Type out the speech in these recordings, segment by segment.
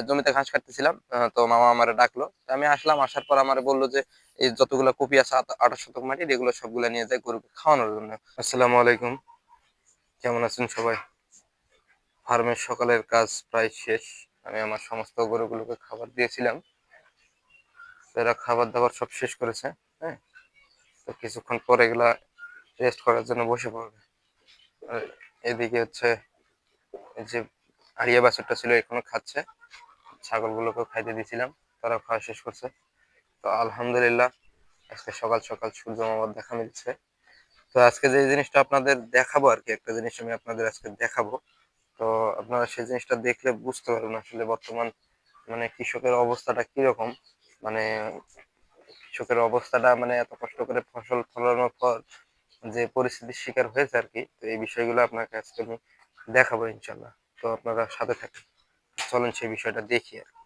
জমিতে ঘাস কাটতেছিলাম, তো মামা আমারে ডাকলো। তো আমি আসলাম, আসার পর আমারে বললো যে এই যতগুলা কপি আছে 28 শতক মাটির, এগুলো সবগুলা নিয়ে যায় গরুকে খাওয়ানোর জন্য। আসসালামু আলাইকুম, কেমন আছেন সবাই? ফার্মের সকালের কাজ প্রায় শেষ। আমি আমার সমস্ত গরুগুলোকে খাবার দিয়েছিলাম, এরা খাবার দাবার সব শেষ করেছে। হ্যাঁ, তো কিছুক্ষণ পরে এগুলা রেস্ট করার জন্য বসে পড়বে। আর এদিকে হচ্ছে এই যে আড়িয়া বাছুরটা ছিল, এখনো খাচ্ছে। ছাগলগুলোকেও খাইতে দিয়েছিলাম, তারা খাওয়া শেষ করছে। তো আলহামদুলিল্লাহ, আজকে সকাল সকাল সূর্য মামার দেখা মিলছে। তো আজকে যে জিনিসটা আপনাদের দেখাবো আর কি, একটা জিনিস আমি আপনাদের আজকে দেখাবো। তো আপনারা সেই জিনিসটা দেখলে বুঝতে পারবেন আসলে বর্তমান মানে কৃষকের অবস্থাটা কিরকম। মানে কৃষকের অবস্থাটা মানে এত কষ্ট করে ফসল ফলানোর পর যে পরিস্থিতির শিকার হয়েছে আর কি, তো এই বিষয়গুলো আপনাকে আজকে আমি দেখাবো ইনশাল্লাহ। তো আপনারা সাথে থাকেন, চলেন সেই বিষয়টা দেখি আর কি।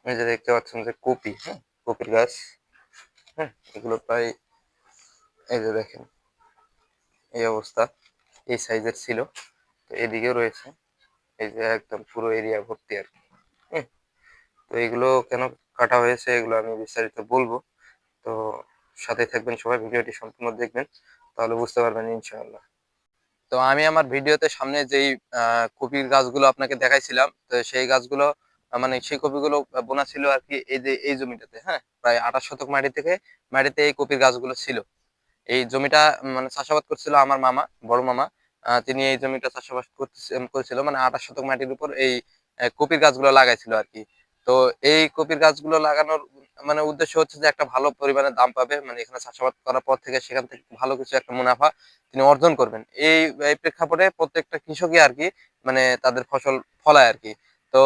এই যে দেখতে পাচ্ছেন যে কপি, হ্যাঁ, কপির গাছ। হ্যাঁ, এগুলো প্রায় এই যে দেখেন এই অবস্থা, এই সাইজের ছিল। তো এদিকেও রয়েছে, এই যে একদম পুরো এরিয়া ভর্তি আর কি। হুম, তো এগুলো কেন কাটা হয়েছে এগুলো আমি বিস্তারিত বলবো। তো সাথে থাকবেন সবাই, ভিডিওটি সম্পূর্ণ দেখবেন, তাহলে বুঝতে পারবেন ইনশাআল্লাহ। তো আমি আমার ভিডিওতে সামনে যেই কপির গাছগুলো আপনাকে দেখাইছিলাম, তো সেই গাছগুলো মানে সেই কপিগুলো বোনা ছিল আর কি এই যে এই জমিটাতে। হ্যাঁ, প্রায় 28 শতক মাটিতে এই কপির গাছগুলো ছিল। এই জমিটা মানে চাষাবাদ করছিল আমার মামা, বড় মামা। তিনি এই জমিটা চাষাবাদ করেছিল, মানে 28 শতক মাটির উপর এই কপির গাছগুলো লাগাইছিল আর কি। তো এই কপির গাছগুলো লাগানোর মানে উদ্দেশ্য হচ্ছে যে একটা ভালো পরিমাণে দাম পাবে, মানে এখানে চাষাবাদ করার পর থেকে সেখান থেকে ভালো কিছু একটা মুনাফা তিনি অর্জন করবেন। এই এই প্রেক্ষাপটে প্রত্যেকটা কৃষকই আর কি মানে তাদের ফসল ফলায় আর কি। তো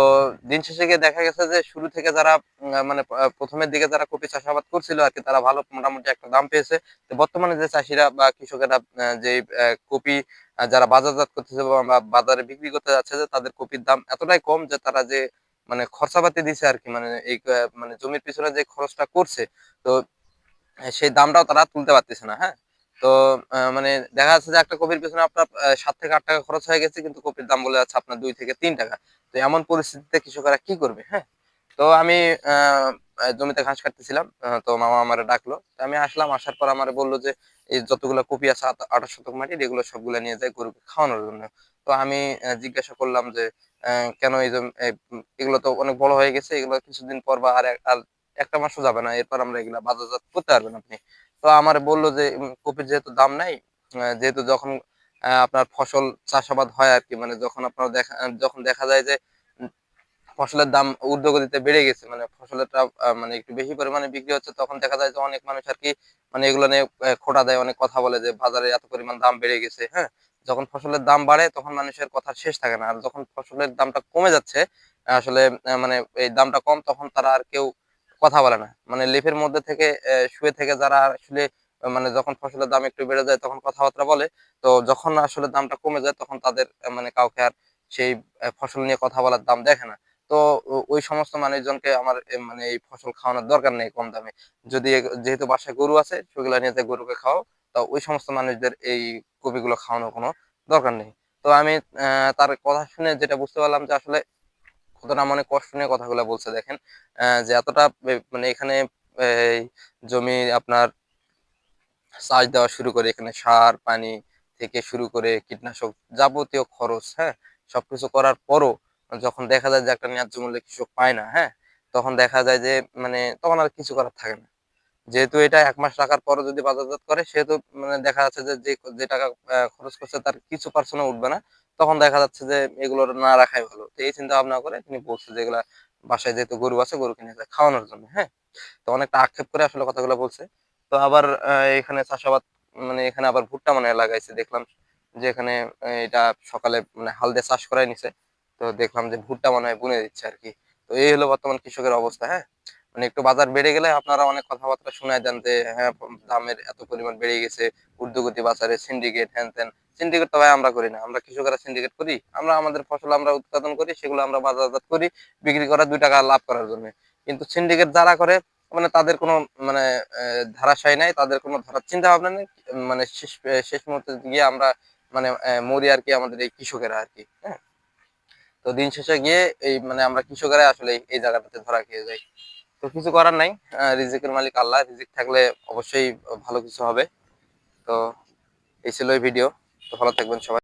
দিন শেষে গিয়ে দেখা গেছে যে শুরু থেকে যারা মানে প্রথমের দিকে যারা কপি চাষাবাদ করছিল আর কি, তারা ভালো মোটামুটি একটা দাম পেয়েছে। তো বর্তমানে যে চাষিরা বা কৃষকেরা যে কপি যারা বাজারজাত করতেছে বা বাজারে বিক্রি করতে যাচ্ছে, যে তাদের কপির দাম এতটাই কম যে তারা যে মানে খরচাপাতি দিছে আর কি, মানে এই মানে জমির পিছনে যে খরচটা করছে, তো সেই দামটাও তারা তুলতে পারতেছে না। হ্যাঁ, তো মানে দেখা যাচ্ছে যে একটা কপির পিছনে আপনার 7 থেকে 8 টাকা খরচ হয়ে গেছে, কিন্তু কপির দাম বলে যাচ্ছে আপনার 2 থেকে 3 টাকা। তো এমন পরিস্থিতিতে কৃষকেরা কি করবে? হ্যাঁ, তো আমি আহ জমিতে ঘাস কাটতেছিলাম, তো মামা আমারে ডাকলো। তো আমি আসলাম, আসার পর আমারে বললো যে এই যতগুলো কপি আছে 28 শতক মাটির, এগুলো সবগুলা নিয়ে যায় গরুকে খাওয়ানোর জন্য। তো আমি জিজ্ঞাসা করলাম যে কেন এই জমি এগুলো তো অনেক বড় হয়ে গেছে, এগুলো কিছুদিন পর বা আর একটা মাসও যাবে না, এরপর আমরা এগুলা বাজারজাত করতে পারবেন আপনি। তো আমার বললো যে কপির যেহেতু দাম নাই, যেহেতু যখন আপনার ফসল চাষাবাদ হয় আর কি, মানে যখন আপনার যখন দেখা যায় যে ফসলের দাম ঊর্ধ্বগতিতে বেড়ে গেছে, মানে ফসলেরটা মানে একটু বেশি পরিমাণে বিক্রি হচ্ছে, তখন দেখা যায় যে অনেক মানুষ আর কি মানে এগুলো নিয়ে খোঁটা দেয়, অনেক কথা বলে যে বাজারে এত পরিমাণ দাম বেড়ে গেছে। হ্যাঁ, যখন ফসলের দাম বাড়ে তখন মানুষের কথা শেষ থাকে না, আর যখন ফসলের দামটা কমে যাচ্ছে আসলে মানে এই দামটা কম, তখন তারা আর কেউ কথা বলে না। মানে লেফের মধ্যে থেকে শুয়ে থেকে যারা আসলে মানে যখন ফসলের দাম একটু বেড়ে যায় তখন কথাবার্তা বলে, তো যখন আসলে দামটা কমে যায় তখন তাদের মানে কাউকে আর সেই ফসল নিয়ে কথা বলার দাম দেখে না। তো ওই সমস্ত মানুষজনকে আমার মানে এই ফসল খাওয়ানোর দরকার নেই কম দামে। যদি যেহেতু বাসায় গরু আছে, সেগুলো নিয়ে যে গরুকে খাও, তো ওই সমস্ত মানুষদের এই কপিগুলো খাওয়ানোর কোনো দরকার নেই। তো আমি তার কথা শুনে যেটা বুঝতে পারলাম যে আসলে কতটা মনে কষ্ট নিয়ে কথাগুলো বলছে দেখেন। যে এতটা মানে এখানে এই জমি আপনার চাষ দেওয়া শুরু করে, এখানে সার পানি থেকে শুরু করে কীটনাশক যাবতীয় খরচ, হ্যাঁ, সবকিছু করার পরও যখন দেখা যায় যে একটা ন্যায্য মূল্যে কৃষক পায় না, হ্যাঁ, তখন দেখা যায় যে মানে তখন আর কিছু করার থাকে না। যেহেতু এটা 1 মাস রাখার পরও যদি বাজারজাত করে, সেহেতু মানে দেখা যাচ্ছে যে যে যে টাকা খরচ করছে তার কিছু পার্সেন্টও উঠবে না। তখন দেখা যাচ্ছে যে এগুলো না রাখাই ভালো। তো এই চিন্তা ভাবনা করে তিনি বলছে যে এগুলা বাসায় যেহেতু গরু আছে, গরু কিনে খাওয়ানোর জন্য। হ্যাঁ, তো অনেকটা আক্ষেপ করে আসলে কথাগুলো বলছে। তো আবার এখানে চাষাবাদ মানে এখানে আবার ভুট্টা মনে হয় লাগাইছে দেখলাম, যে এখানে এটা সকালে মানে হাল দিয়ে চাষ করাই নিছে। তো দেখলাম যে ভুট্টা মনে হয় বুনে দিচ্ছে আর কি। তো এই হলো বর্তমান কৃষকের অবস্থা। হ্যাঁ, মানে একটু বাজার বেড়ে গেলে আপনারা অনেক কথাবার্তা শোনায় দেন যে হ্যাঁ দামের এত পরিমাণ বেড়ে গেছে, ঊর্ধ্বগতি বাজারে সিন্ডিকেট হ্যান ত্যান। সিন্ডিকেট তো ভাই আমরা করি না, আমরা কৃষকেরা সিন্ডিকেট করি? আমরা আমাদের ফসল আমরা উৎপাদন করি, সেগুলো আমরা বাজারজাত করি বিক্রি করা 2 টাকা লাভ করার জন্য। কিন্তু সিন্ডিকেট যারা করে মানে তাদের কোনো মানে ধারাশায়ী নাই, তাদের কোনো ধরার চিন্তা ভাবনা নেই। মানে শেষ মুহূর্তে গিয়ে আমরা মানে মরি আর কি, আমাদের এই কৃষকেরা আর কি। হ্যাঁ, তো দিন শেষে গিয়ে এই মানে আমরা কৃষকেরা আসলে এই জায়গাটাতে ধরা খেয়ে যাই। তো কিছু করার নাই, রিজিকের মালিক আল্লাহ, রিজিক থাকলে অবশ্যই ভালো কিছু হবে। তো এই ছিল এই ভিডিও। তো ভালো থাকবেন সবাই।